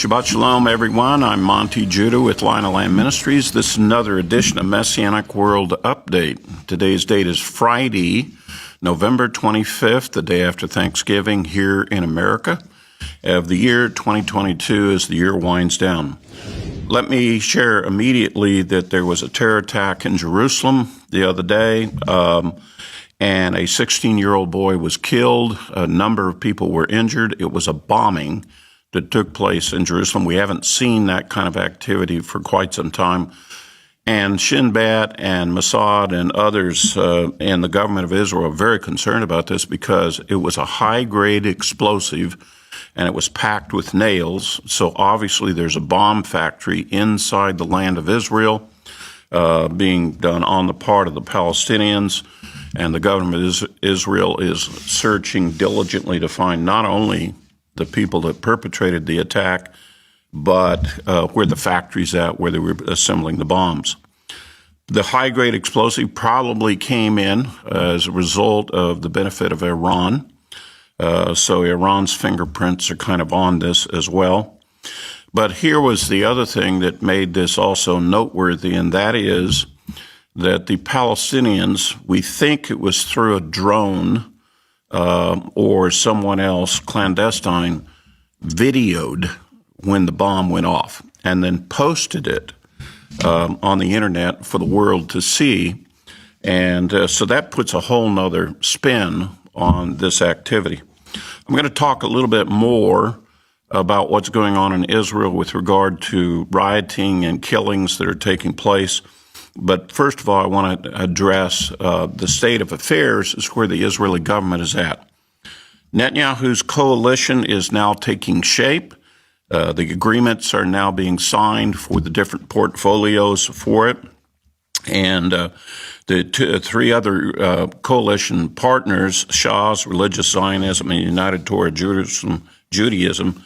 Shabbat Shalom, everyone. I'm Monte Judah with Line of Land Ministries. This is another edition of Messianic World Update. Today's date is Friday, November 25th, the day after Thanksgiving here in America. Of the year 2022 as the year winds down. Let me share immediately that there was a terror attack in Jerusalem the other day, and a 16-year-old boy was killed. A number of people were injured. It was a bombing that took place in Jerusalem. We haven't seen that kind of activity for quite some time. And Shin Bet and Mossad and others in the government of Israel are very concerned about this because it was a high-grade explosive and it was packed with nails. So obviously there's a bomb factory inside the land of Israel being done on the part of the Palestinians. And the government of Israel is searching diligently to find not only the people that perpetrated the attack, but where the factory's at, where they were assembling the bombs. The high-grade explosive probably came in as a result of the benefit of Iran. So Iran's fingerprints are kind of on this as well. But here was the other thing that made this also noteworthy, and that is that the Palestinians, we think it was through a drone or someone else clandestine, videoed when the bomb went off and then posted it on the internet for the world to see. And so that puts a whole nother spin on this activity. I'm going to talk a little bit more about what's going on in Israel with regard to rioting and killings that are taking place. But first of all, I want to address the state of affairs is where the Israeli government is at. Netanyahu's coalition is now taking shape. The agreements are now being signed for the different portfolios for it. And the three other coalition partners, Shas, Religious Zionism, and United Torah Judaism,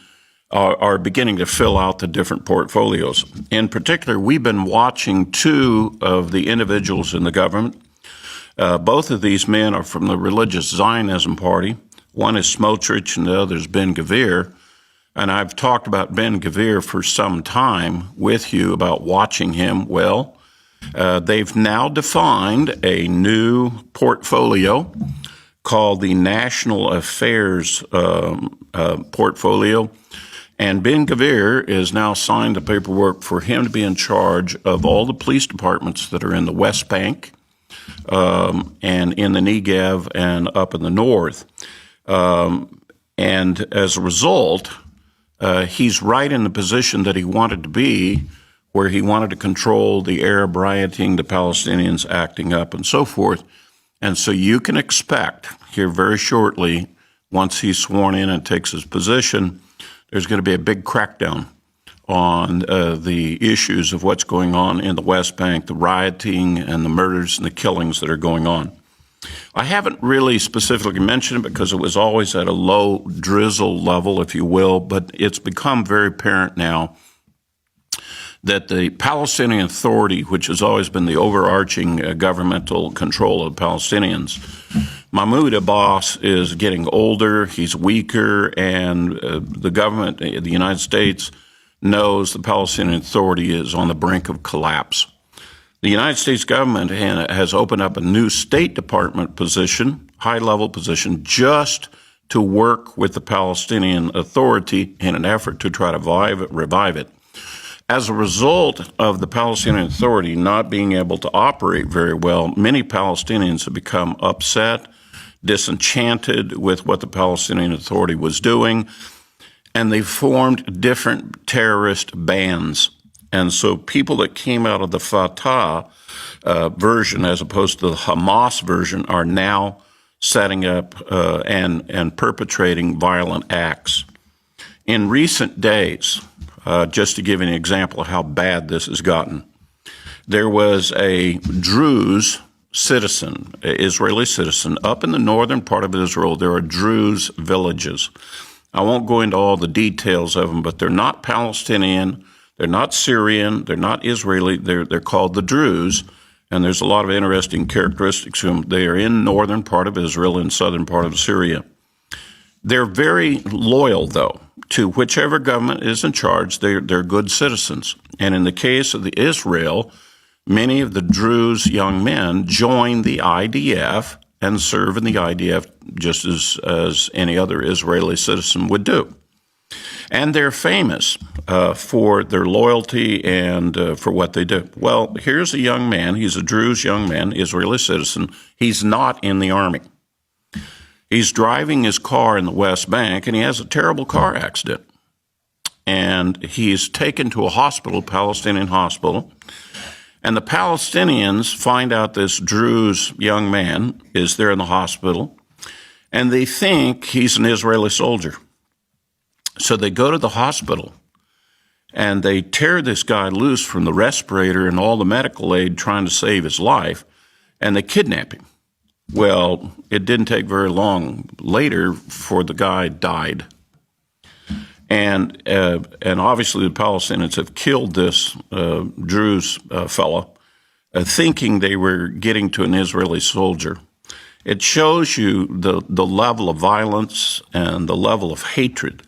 are beginning to fill out the different portfolios. In particular, we've been watching two of the individuals in the government. Both of these men are from the Religious Zionism Party. One is Smotrich and the other is Ben-Gvir. And I've talked about Ben-Gvir for some time with you about watching him. Well, they've now defined a new portfolio called the National Affairs portfolio. And Ben-Gvir is now signed the paperwork for him to be in charge of all the police departments that are in the West Bank and in the Negev and up in the north. And as a result, he's right in the position that he wanted to be, where he wanted to control the Arab rioting, the Palestinians acting up, and so forth. And so you can expect here very shortly, once he's sworn in and takes his position, there's going to be a big crackdown on the issues of what's going on in the West Bank, the rioting and the murders and the killings that are going on. I haven't really specifically mentioned it because it was always at a low drizzle level, if you will, but it's become very apparent now that the Palestinian Authority, which has always been the overarching governmental control of Palestinians, Mahmoud Abbas is getting older, he's weaker, and the government, the United States, knows the Palestinian Authority is on the brink of collapse. The United States government has opened up a new State Department position, high-level position, just to work with the Palestinian Authority in an effort to try to revive it. As a result of the Palestinian Authority not being able to operate very well, many Palestinians have become upset, disenchanted with what the Palestinian Authority was doing, and they formed different terrorist bands. And so people that came out of the Fatah version as opposed to the Hamas version are now setting up and perpetrating violent acts. In recent days, just to give you an example of how bad this has gotten, there was a Druze citizen, Israeli citizen, up in the northern part of Israel. There are Druze villages. I won't go into all the details of them, but they're not Palestinian, they're not Syrian, they're not Israeli, they're called the Druze, and there's a lot of interesting characteristics to them. They are in northern part of Israel and southern part of Syria. They're very loyal, though, to whichever government is in charge. They're good citizens. And in the case of the Israel, many of the Druze young men join the IDF and serve in the IDF just as any other Israeli citizen would do. And they're famous for their loyalty and for what they do. Well, here's a young man. He's a Druze young man, Israeli citizen. He's not in the army. He's driving his car in the West Bank, and he has a terrible car accident. And he's taken to a hospital, Palestinian hospital. And the Palestinians find out this Druze young man is there in the hospital, and they think he's an Israeli soldier. So they go to the hospital, and they tear this guy loose from the respirator and all the medical aid trying to save his life, and they kidnap him. Well, it didn't take very long later for the guy died. And obviously the Palestinians have killed this Druze fellow, thinking they were getting to an Israeli soldier. It shows you the level of violence and the level of hatred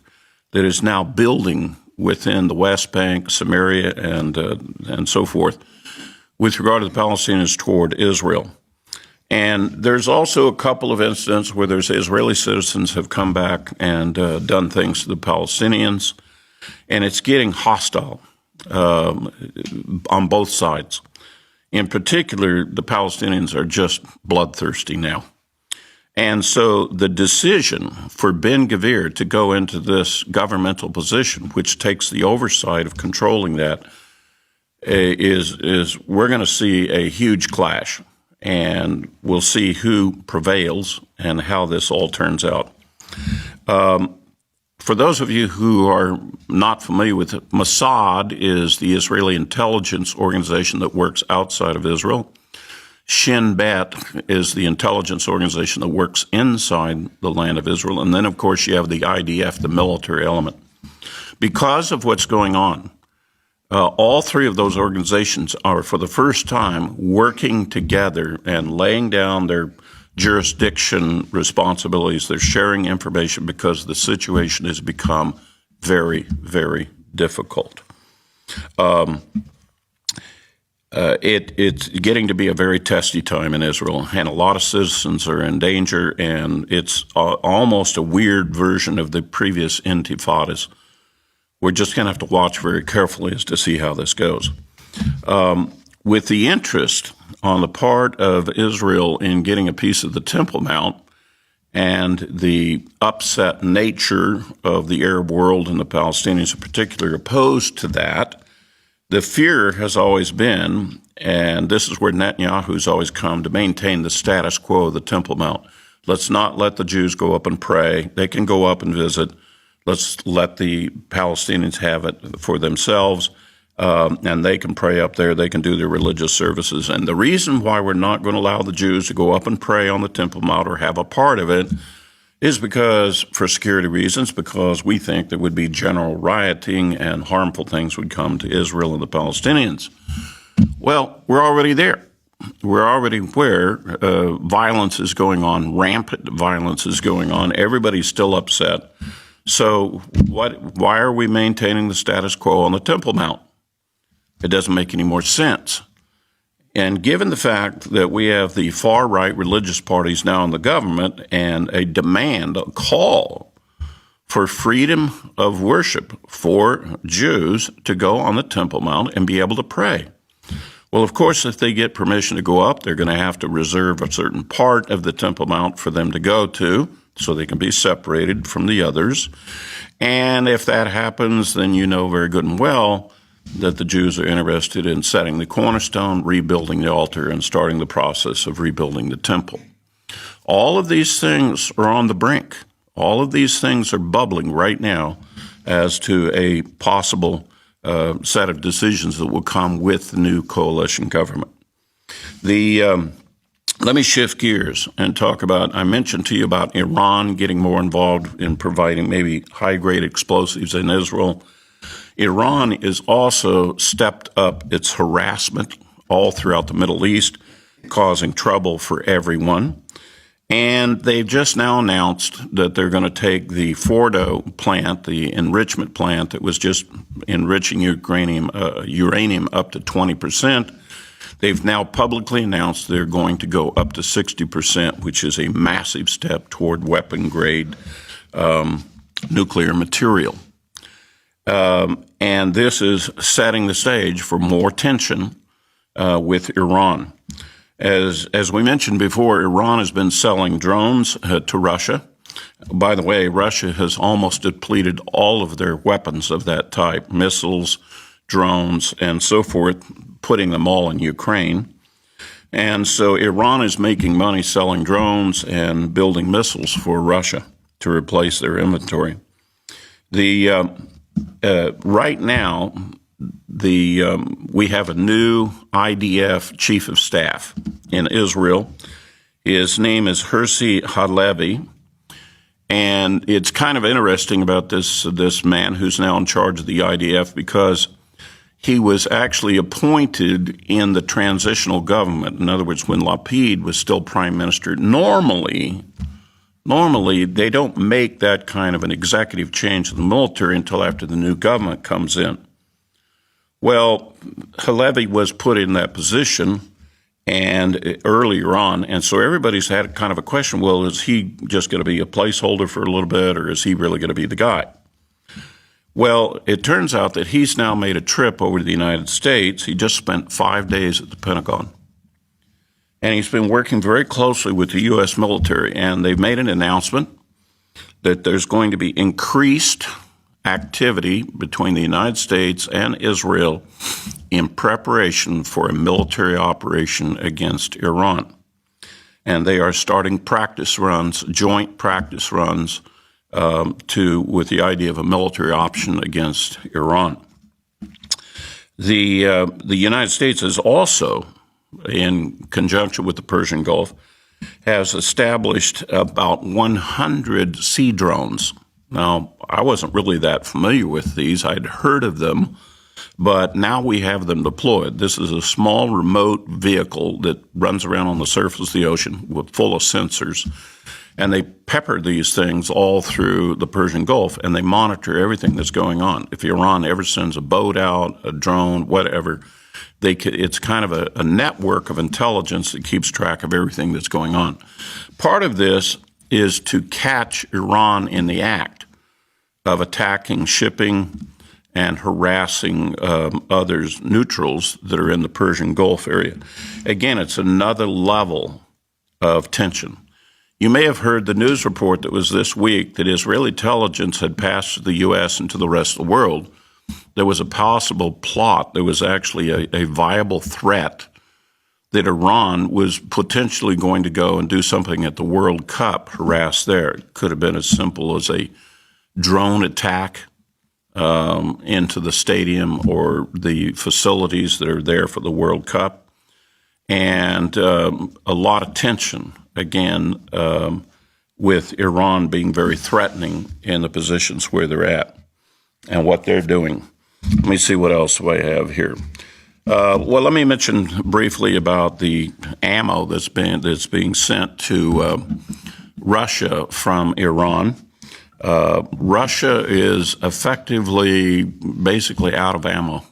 that is now building within the West Bank, Samaria, and so forth, with regard to the Palestinians toward Israel. And there's also a couple of incidents where there's Israeli citizens have come back and done things to the Palestinians, and it's getting hostile on both sides. In particular, the Palestinians are just bloodthirsty now. And so the decision for Ben-Gvir to go into this governmental position, which takes the oversight of controlling that, is we're going to see a huge clash. And we'll see who prevails and how this all turns out. For those of you who are not familiar with it, Mossad is the Israeli intelligence organization that works outside of Israel. Shin Bet is the intelligence organization that works inside the land of Israel. And then, of course, you have the IDF, the military element. Because of what's going on, all three of those organizations are, for the first time, working together and laying down their jurisdiction responsibilities. They're sharing information because the situation has become very, very difficult. It's getting to be a very testy time in Israel, and a lot of citizens are in danger, and it's almost a weird version of the previous intifadas. We're just going to have to watch very carefully as to see how this goes. With the interest on the part of Israel in getting a piece of the Temple Mount and the upset nature of the Arab world and the Palestinians in particular opposed to that, the fear has always been, and this is where Netanyahu's always come, to maintain the status quo of the Temple Mount. Let's not let the Jews go up and pray. They can go up and visit. Let's let the Palestinians have it for themselves, and they can pray up there. They can do their religious services. And the reason why we're not going to allow the Jews to go up and pray on the Temple Mount or have a part of it is because, for security reasons, because we think there would be general rioting and harmful things would come to Israel and the Palestinians. Well, we're already there. We're already where violence is going on, rampant violence is going on. Everybody's still upset. So why are we maintaining the status quo on the Temple Mount? It doesn't make any more sense. And given the fact that we have the far-right religious parties now in the government and a demand, a call for freedom of worship for Jews to go on the Temple Mount and be able to pray. Well, of course, if they get permission to go up, they're going to have to reserve a certain part of the Temple Mount for them to go to, so they can be separated from the others. And if that happens, then you know very good and well that the Jews are interested in setting the cornerstone, rebuilding the altar, and starting the process of rebuilding the temple. All of these things are on the brink. All of these things are bubbling right now as to a possible set of decisions that will come with the new coalition government. Let me shift gears and talk about, I mentioned to you about Iran getting more involved in providing maybe high-grade explosives in Israel. Iran has also stepped up its harassment all throughout the Middle East, causing trouble for everyone. And they've just now announced that they're going to take the Fordo plant, the enrichment plant that was just enriching uranium up to 20%. They've now publicly announced they're going to go up to 60%, which is a massive step toward weapon-grade nuclear material. And this is setting the stage for more tension with Iran. As we mentioned before, Iran has been selling drones to Russia. By the way, Russia has almost depleted all of their weapons of that type, missiles, drones, and so forth, putting them all in Ukraine. And so Iran is making money selling drones and building missiles for Russia to replace their inventory. Right now, we have a new IDF chief of staff in Israel. His name is Herzi Halevi, and it's kind of interesting about this man who's now in charge of the IDF because he was actually appointed in the transitional government. In other words, when Lapid was still prime minister. Normally, they don't make that kind of an executive change in the military until after the new government comes in. Well, Halevi was put in that position and earlier on, and so everybody's had kind of a question, well, is he just going to be a placeholder for a little bit, or is he really going to be the guy? Well, it turns out that he's now made a trip over to the United States. He just spent 5 days at the Pentagon. And he's been working very closely with the U.S. military, and they've made an announcement that there's going to be increased activity between the United States and Israel in preparation for a military operation against Iran. And they are starting practice runs, joint practice runs, with the idea of a military option against Iran. The United States is also, in conjunction with the Persian Gulf, has established about 100 sea drones. Now, I wasn't really that familiar with these. I'd heard of them, but now we have them deployed. This is a small remote vehicle that runs around on the surface of the ocean full of sensors, and they pepper these things all through the Persian Gulf, and they monitor everything that's going on. If Iran ever sends a boat out, a drone, whatever, it's kind of a network of intelligence that keeps track of everything that's going on. Part of this is to catch Iran in the act of attacking shipping and harassing others, neutrals that are in the Persian Gulf area. Again, it's another level of tension. You may have heard the news report that was this week that Israeli intelligence had passed to the U.S. and to the rest of the world. There was a possible plot. There was actually a viable threat that Iran was potentially going to go and do something at the World Cup, harass there. It could have been as simple as a drone attack into the stadium or the facilities that are there for the World Cup. And a lot of tension, again, with Iran being very threatening in the positions where they're at and what they're doing. Let me see what else I have here. Well, let me mention briefly about the ammo that's being sent to Russia from Iran. Russia is effectively basically out of ammo.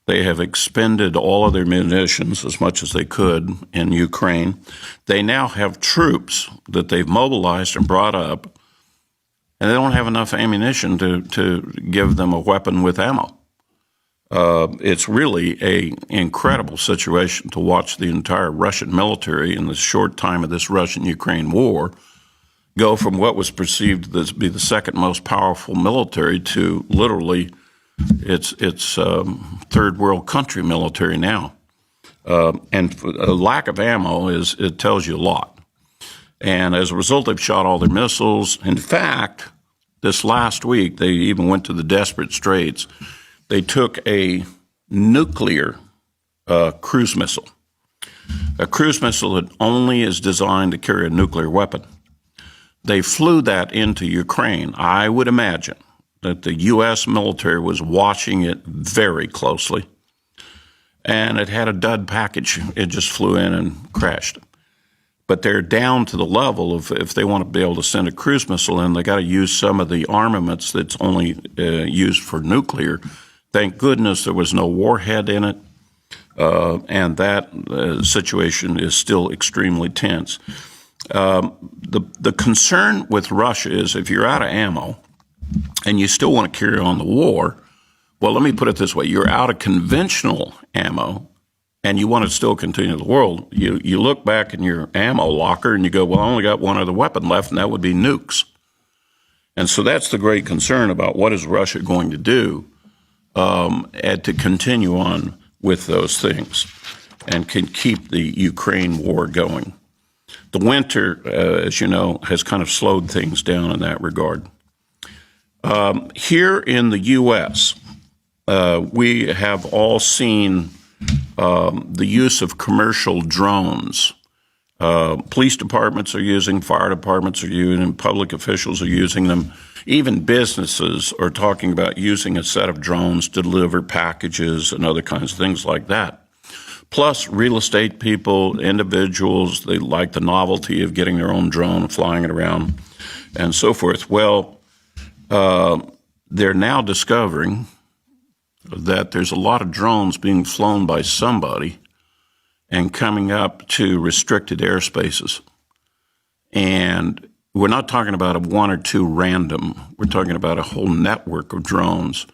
They have expended all of their munitions as much as they could in Ukraine. They now have troops that they've mobilized and brought up, and they don't have enough ammunition to give them a weapon with ammo. It's really an incredible situation to watch the entire Russian military in the short time of this Russian-Ukraine war go from what was perceived to be the second most powerful military to literally its third world country military now. And a lack of ammo it tells you a lot. And as a result, they've shot all their missiles. In fact, this last week, they even went to the desperate straits. They took a nuclear cruise missile, a cruise missile that only is designed to carry a nuclear weapon. They flew that into Ukraine. I would imagine that the U.S. military was watching it very closely, and it had a dud package. It just flew in and crashed. but they're down to the level of if they want to be able to send a cruise missile in, they got to use some of the armaments that's only used for nuclear. Thank goodness there was no warhead in it, and that situation is still extremely tense. The concern with Russia is if you're out of ammo and you still want to carry on the war, well, let me put it this way. You're out of conventional ammo and you want to still continue the world. You look back in your ammo locker and you go, well, I only got one other weapon left, and that would be nukes. And so that's the great concern about what is Russia going to do and to continue on with those things and can keep the Ukraine war going. The winter, as you know, has kind of slowed things down in that regard. Here in the U.S., we have all seen the use of commercial drones. Police departments are using, fire departments are using, public officials are using them. Even businesses are talking about using a set of drones to deliver packages and other kinds of things like that. Plus, real estate people, individuals, they like the novelty of getting their own drone and flying it around and so forth. Well, they're now discovering that there's a lot of drones being flown by somebody and coming up to restricted airspaces. And we're not talking about a one or two random. We're talking about a whole network of drones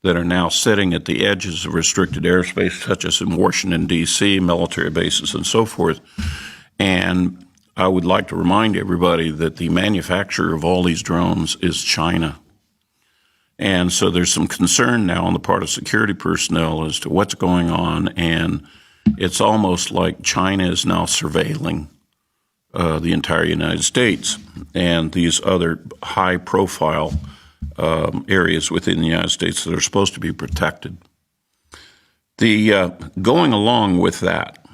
that are now sitting at the edges of restricted airspace, such as in Washington, D.C., military bases, and so forth. And I would like to remind everybody that the manufacturer of all these drones is China. And so there's some concern now on the part of security personnel as to what's going on, and it's almost like China is now surveilling the entire United States and these other high-profile areas within the United States that are supposed to be protected. Going along with that,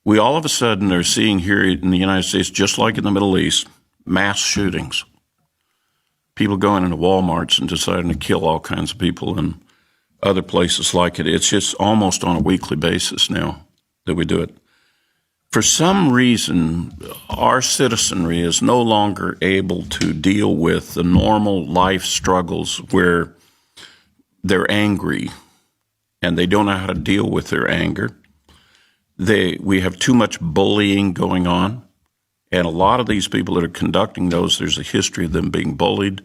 we all of a sudden are seeing here in the United States, just like in the Middle East, mass shootings. People going into Walmarts and deciding to kill all kinds of people and other places like it. It's just almost on a weekly basis now that we do it. For some reason, our citizenry is no longer able to deal with the normal life struggles where they're angry and they don't know how to deal with their anger. We have too much bullying going on. And a lot of these people that are conducting those, there's a history of them being bullied,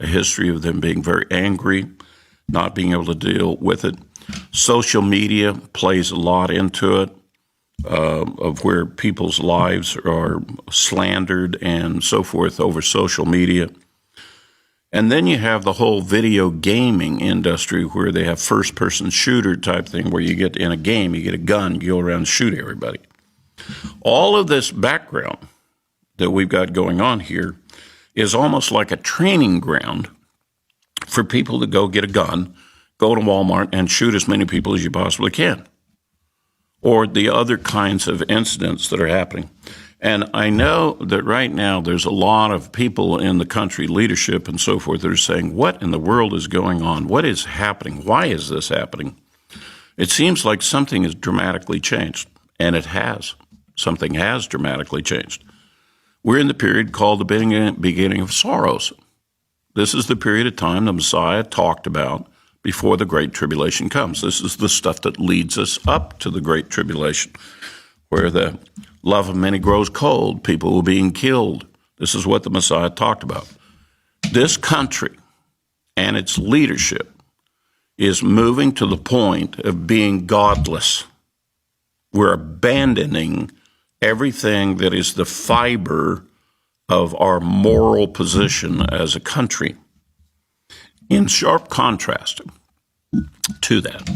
a history of them being very angry, not being able to deal with it. Social media plays a lot into it, of where people's lives are slandered and so forth over social media. And then you have the whole video gaming industry where they have first-person shooter type thing where you get in a game, you get a gun, you go around and shoot everybody. All of this background that we've got going on here is almost like a training ground for people to go get a gun, go to Walmart, and shoot as many people as you possibly can, or the other kinds of incidents that are happening. And I know that right now there's a lot of people in the country, leadership and so forth, that are saying, what in the world is going on? What is happening? Why is this happening? It seems like something has dramatically changed, and it has. Something has dramatically changed. We're in the period called the beginning of sorrows. This is the period of time the Messiah talked about before the Great Tribulation comes. This is the stuff that leads us up to the Great Tribulation, where the love of many grows cold, people are being killed. This is what the Messiah talked about. This country and its leadership is moving to the point of being godless. We're abandoning everything that is the fiber of our moral position as a country. In sharp contrast to that,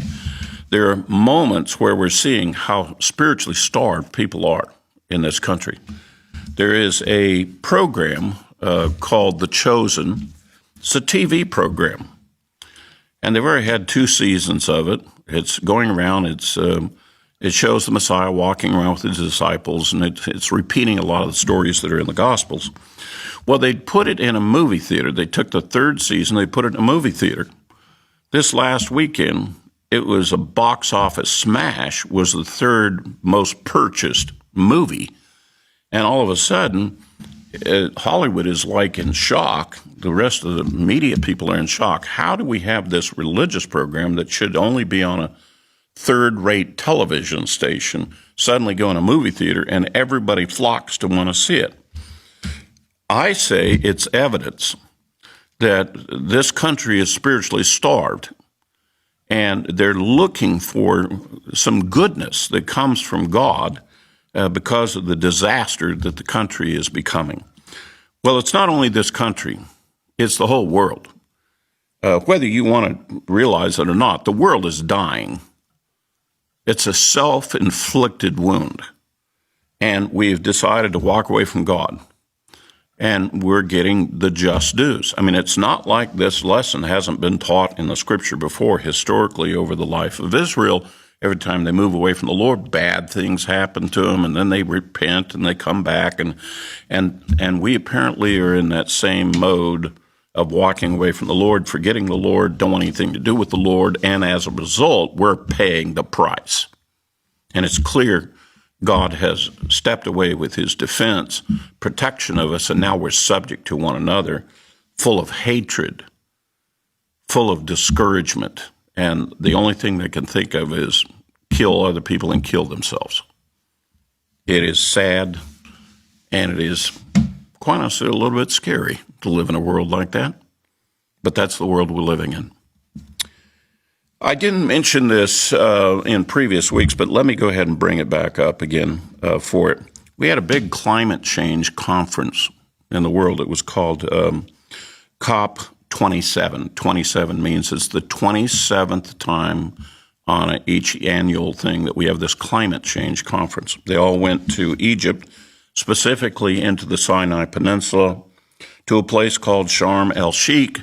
there are moments where we're seeing how spiritually starved people are in this country. There is a program called The Chosen. It's a TV program, and they've already had 2 seasons of it. It's going around. It shows the Messiah walking around with his disciples, and it's repeating a lot of the stories that are in the Gospels. Well, they put it in a movie theater. They took the 3rd season, they put it in a movie theater. This last weekend, it was a box office smash, was the 3rd most purchased movie. And all of a sudden, Hollywood is like in shock. The rest of the media people are in shock. How do we have this religious program that should only be on a third-rate television station suddenly go in a movie theater and everybody flocks to want to see it? I say it's evidence that this country is spiritually starved, and they're looking for some goodness that comes from God because of the disaster that the country is becoming. Well, it's not only this country, it's the whole world. Whether you want to realize it or not, the world is dying. It's a self-inflicted wound, and we've decided to walk away from God. And we're getting the just dues. I mean, it's not like this lesson hasn't been taught in the scripture before. Historically, over the life of Israel, every time they move away from the Lord, bad things happen to them, and then they repent and they come back. And we apparently are in that same mode of walking away from the Lord, forgetting the Lord, don't want anything to do with the Lord, and as a result, we're paying the price. And it's clear God has stepped away with his defense, protection of us, and now we're subject to one another, full of hatred, full of discouragement, and the only thing they can think of is kill other people and kill themselves. It is sad, and it is, quite honestly, a little bit scary to live in a world like that, but that's the world we're living in. I didn't mention this in previous weeks, but let me go ahead and bring it back up again for it. We had a big climate change conference in the world. It was called COP27. 27 means it's the 27th time on each annual thing that we have this climate change conference. They all went to Egypt, specifically into the Sinai Peninsula, to a place called Sharm el-Sheikh,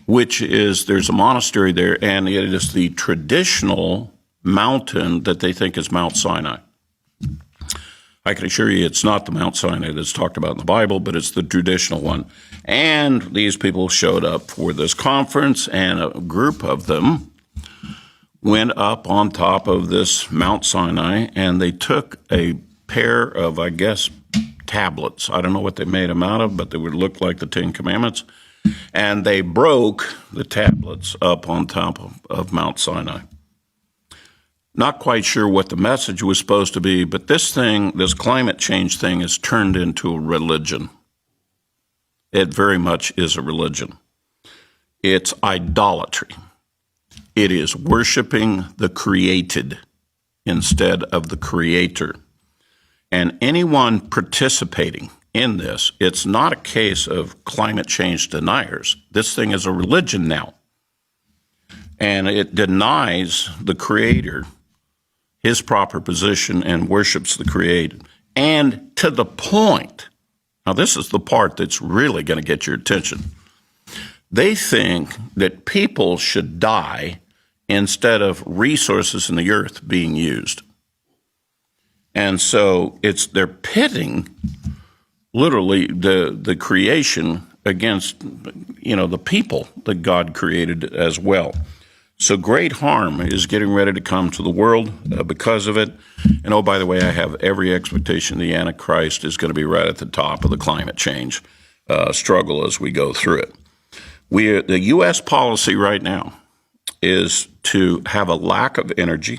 which is, there's a monastery there, and it is the traditional mountain that they think is Mount Sinai. I can assure you it's not the Mount Sinai that's talked about in the Bible, but it's the traditional one. And these people showed up for this conference, and a group of them went up on top of this Mount Sinai, and they took a pair of, I guess, tablets. I don't know what they made them out of, but they would look like the Ten Commandments. And they broke the tablets up on top of Mount Sinai. Not quite sure what the message was supposed to be, but this climate change thing has turned into a religion. It very much is a religion. It's idolatry. It is worshiping the created instead of the creator. And anyone participating in this, it's not a case of climate change deniers. This thing is a religion now. And it denies the Creator his proper position and worships the created. And to the point, now this is the part that's really going to get your attention. They think that people should die instead of resources in the earth being used. And so they're pitting literally the creation against, the people that God created as well. So great harm is getting ready to come to the world because of it. And oh, by the way, I have every expectation the Antichrist is going to be right at the top of the climate change struggle as we go through it. The U.S. policy right now is to have a lack of energy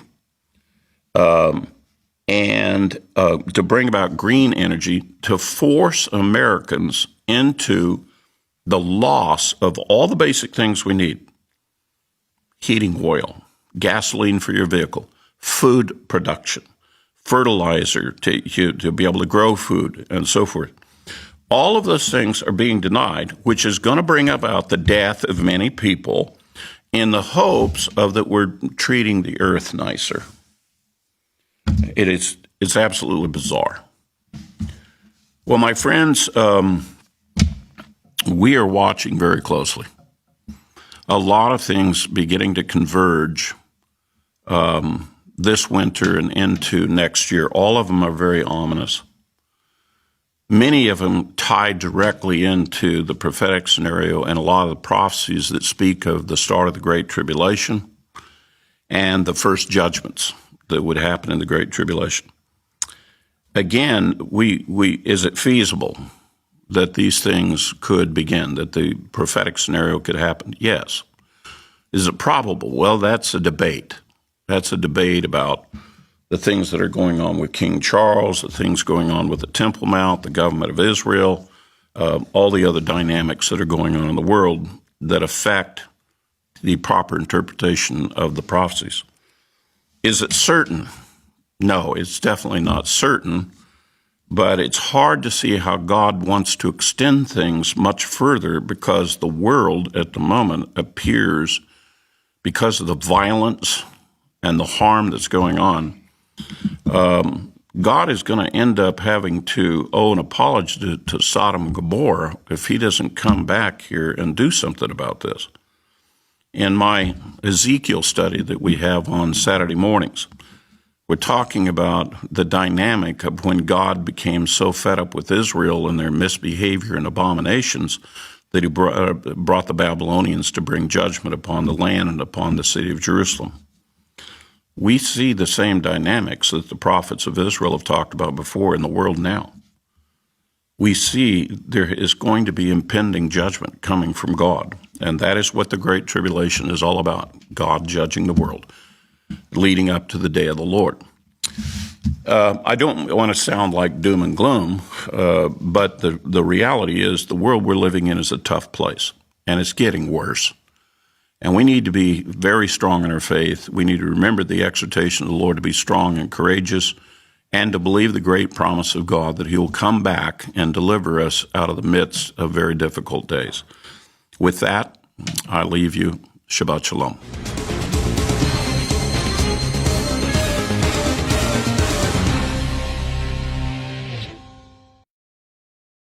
and to bring about green energy to force Americans into the loss of all the basic things we need. Heating oil, gasoline for your vehicle, food production, fertilizer to be able to grow food, and so forth. All of those things are being denied, which is going to bring about the death of many people in the hopes of that we're treating the earth nicer. It's absolutely bizarre. Well, my friends, we are watching very closely. A lot of things beginning to converge this winter and into next year. All of them are very ominous. Many of them tied directly into the prophetic scenario and a lot of the prophecies that speak of the start of the Great Tribulation and the first judgments that would happen in the Great Tribulation. again, is it feasible that these things could begin, that the prophetic scenario could happen? Yes. Is it probable? Well, that's a debate. That's a debate about the things that are going on with King Charles, the things going on with the Temple Mount, the government of Israel, all the other dynamics that are going on in the world that affect the proper interpretation of the prophecies. Is it certain? No, it's definitely not certain, but it's hard to see how God wants to extend things much further because the world at the moment appears, because of the violence and the harm that's going on, God is going to end up having to owe an apology to Sodom and Gomorrah if he doesn't come back here and do something about this. In my Ezekiel study that we have on Saturday mornings, we're talking about the dynamic of when God became so fed up with Israel and their misbehavior and abominations that he brought the Babylonians to bring judgment upon the land and upon the city of Jerusalem. We see the same dynamics that the prophets of Israel have talked about before in the world now. We see there is going to be impending judgment coming from God, and that is what the Great Tribulation is all about, God judging the world, leading up to the day of the Lord. I don't want to sound like doom and gloom, but the reality is the world we're living in is a tough place, and it's getting worse. And we need to be very strong in our faith. We need to remember the exhortation of the Lord to be strong and courageous and to believe the great promise of God that he will come back and deliver us out of the midst of very difficult days. With that, I leave you. Shabbat Shalom.